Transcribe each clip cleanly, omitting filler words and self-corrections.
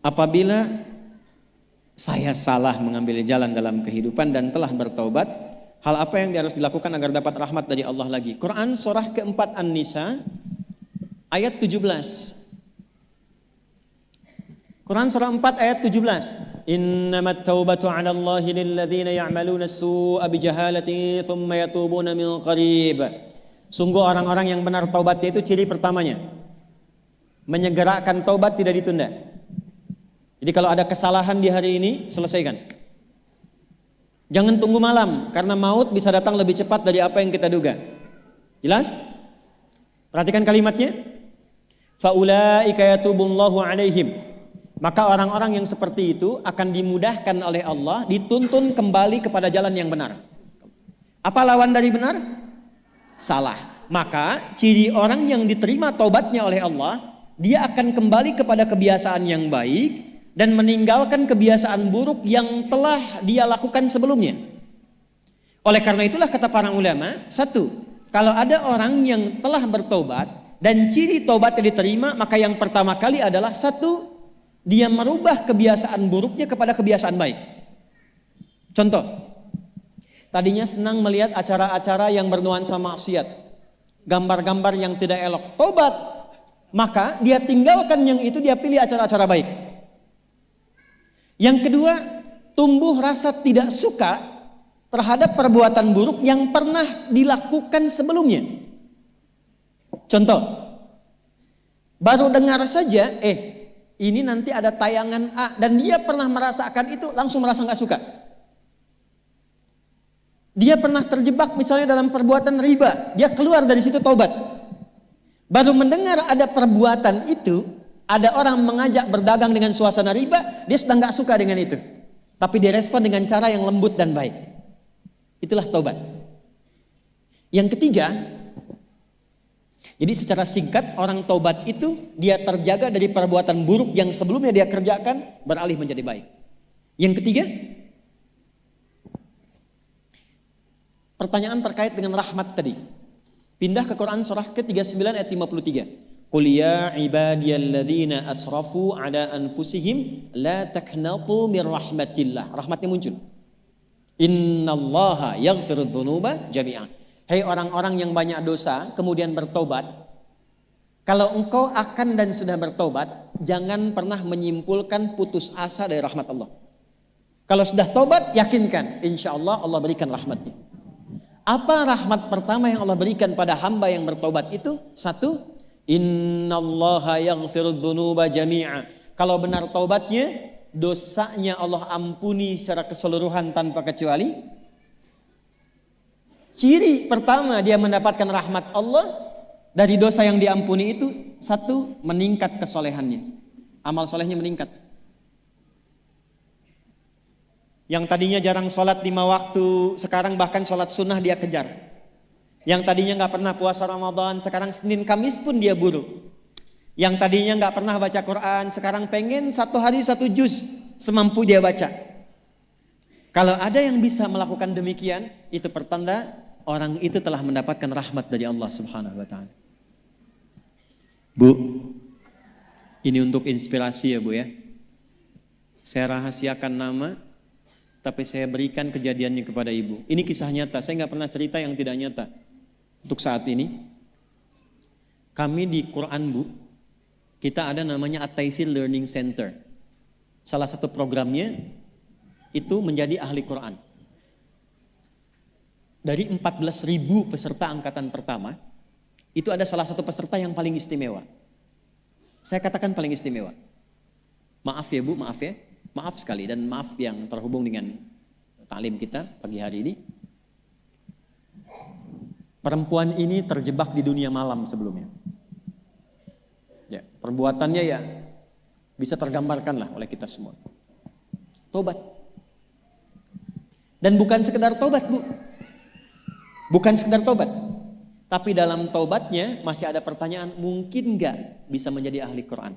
apabila saya salah mengambil jalan dalam kehidupan dan telah bertaubat, hal apa yang harus dilakukan agar dapat rahmat dari Allah lagi? Quran surah keempat An-Nisa ayat 17. Quran surah 4 ayat 17. Innamat taubatu 'ala Allahi lilladzina ya'maluna as-su'a bijahalatin thumma yatubuna min qarib. Sungguh orang-orang yang benar taubatnya itu ciri pertamanya, menyegerakan taubat, tidak ditunda. Jadi kalau ada kesalahan di hari ini, selesaikan. Jangan tunggu malam, karena maut bisa datang lebih cepat dari apa yang kita duga. Jelas? Perhatikan kalimatnya. Faulaika yatubullahu 'alaihim. Maka orang-orang yang seperti itu akan dimudahkan oleh Allah, dituntun kembali kepada jalan yang benar. Apa lawan dari benar? Salah. Maka ciri orang yang diterima taubatnya oleh Allah, dia akan kembali kepada kebiasaan yang baik dan meninggalkan kebiasaan buruk yang telah dia lakukan sebelumnya. Oleh karena itulah kata para ulama, satu, kalau ada orang yang telah bertobat dan ciri taubatnya diterima, maka yang pertama kali adalah satu, dia merubah kebiasaan buruknya kepada kebiasaan baik. Contoh, tadinya senang melihat acara-acara yang bernuansa maksiat, gambar-gambar yang tidak elok, tobat, maka dia tinggalkan yang itu, dia pilih acara-acara baik. Yang kedua, tumbuh rasa tidak suka terhadap perbuatan buruk yang pernah dilakukan sebelumnya. Contoh, baru dengar saja, ini nanti ada tayangan A, dan dia pernah merasakan itu, langsung merasa nggak suka. Dia pernah terjebak misalnya dalam perbuatan riba, dia keluar dari situ taubat. Baru mendengar ada perbuatan itu, ada orang mengajak berdagang dengan suasana riba, dia sudah nggak suka dengan itu. Tapi dia respon dengan cara yang lembut dan baik. Itulah taubat. Yang ketiga, jadi secara singkat, orang taubat itu dia terjaga dari perbuatan buruk yang sebelumnya dia kerjakan, beralih menjadi baik. Yang ketiga, pertanyaan terkait dengan rahmat tadi. Pindah ke Quran surah ke-39 ayat 53. Qul ya ibadiyalladzina asrafu ala anfusihim la taqnatu mir rahmatillah. Rahmatnya muncul. Innallaha yaghfirudz dzunuba jami'an. Hei orang-orang yang banyak dosa kemudian bertobat, kalau engkau akan dan sudah bertobat, jangan pernah menyimpulkan putus asa dari rahmat Allah. Kalau sudah tobat, yakinkan, insya Allah Allah berikan rahmatnya. Apa rahmat pertama yang Allah berikan pada hamba yang bertobat itu? Satu, innallaha yaghfirudz dzunuba jami'a. Kalau benar taubatnya, dosanya Allah ampuni secara keseluruhan tanpa kecuali. Ciri pertama dia mendapatkan rahmat Allah dari dosa yang diampuni itu, satu, meningkat kesolehannya, amal solehnya meningkat. Yang tadinya jarang sholat 5 waktu, sekarang bahkan sholat sunnah dia kejar. Yang tadinya nggak pernah puasa Ramadan, sekarang Senin Kamis pun dia buru. Yang tadinya nggak pernah baca Quran, sekarang pengen 1 hari 1 juz semampu dia baca. Kalau ada yang bisa melakukan demikian, itu pertanda orang itu telah mendapatkan rahmat dari Allah Subhanahu wa taala. Bu, ini untuk inspirasi ya Bu ya. Saya rahasiakan nama, tapi saya berikan kejadiannya kepada Ibu. Ini kisah nyata, saya nggak pernah cerita yang tidak nyata. Untuk saat ini, kami di Quran Bu, kita ada namanya At-Taisir Learning Center. Salah satu programnya itu menjadi ahli Quran. Dari 14.000 peserta angkatan pertama, itu ada salah satu peserta yang paling istimewa. Saya katakan paling istimewa. Maaf ya Bu, maaf ya. Maaf sekali, dan maaf yang terhubung dengan taklim kita pagi hari ini. Perempuan ini terjebak di dunia malam sebelumnya. Ya, perbuatannya ya bisa tergambarkan lah oleh kita semua. Tobat. Dan bukan sekedar tobat Bu. Bukan sekedar tobat, tapi dalam tobatnya masih ada pertanyaan, mungkin nggak bisa menjadi ahli Quran?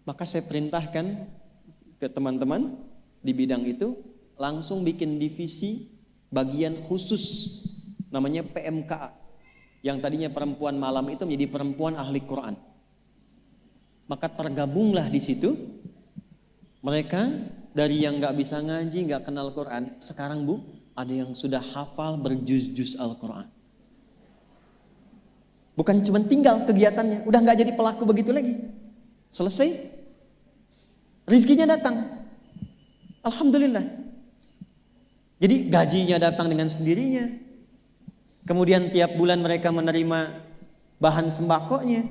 Maka saya perintahkan ke teman-teman di bidang itu langsung bikin divisi bagian khusus namanya PMKA, yang tadinya perempuan malam itu menjadi perempuan ahli Quran. maka tergabunglah di situ mereka dari yang nggak bisa ngaji, nggak kenal Quran. Sekarang Bu, ada yang sudah hafal berjuz-juz Al-Quran. Bukan cuma tinggal kegiatannya, udah nggak jadi pelaku begitu lagi. Selesai, rizkinya datang. Alhamdulillah. Jadi gajinya datang dengan sendirinya. Kemudian tiap bulan mereka menerima bahan sembakonya.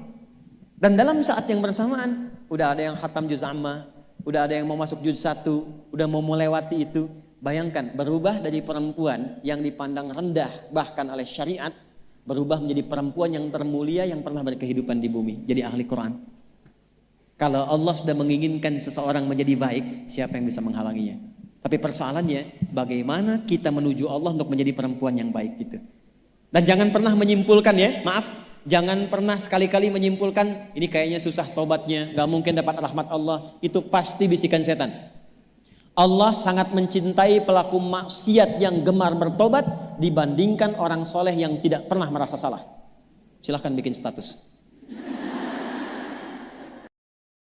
Dan dalam saat yang bersamaan, udah ada yang khatam juz amma, udah ada yang mau masuk juz 1, udah mau melewati itu. Bayangkan, berubah dari perempuan yang dipandang rendah bahkan oleh syariat, berubah menjadi perempuan yang termulia yang pernah berkehidupan di bumi, jadi ahli Quran. Kalau Allah sudah menginginkan seseorang menjadi baik, siapa yang bisa menghalanginya? Tapi persoalannya, bagaimana kita menuju Allah untuk menjadi perempuan yang baik gitu. Dan jangan pernah menyimpulkan ya, maaf, jangan pernah sekali-kali menyimpulkan ini kayaknya susah tobatnya, gak mungkin dapat rahmat Allah. Itu pasti bisikan setan. Allah sangat mencintai pelaku maksiat yang gemar bertobat dibandingkan orang soleh yang tidak pernah merasa salah. Silahkan bikin status.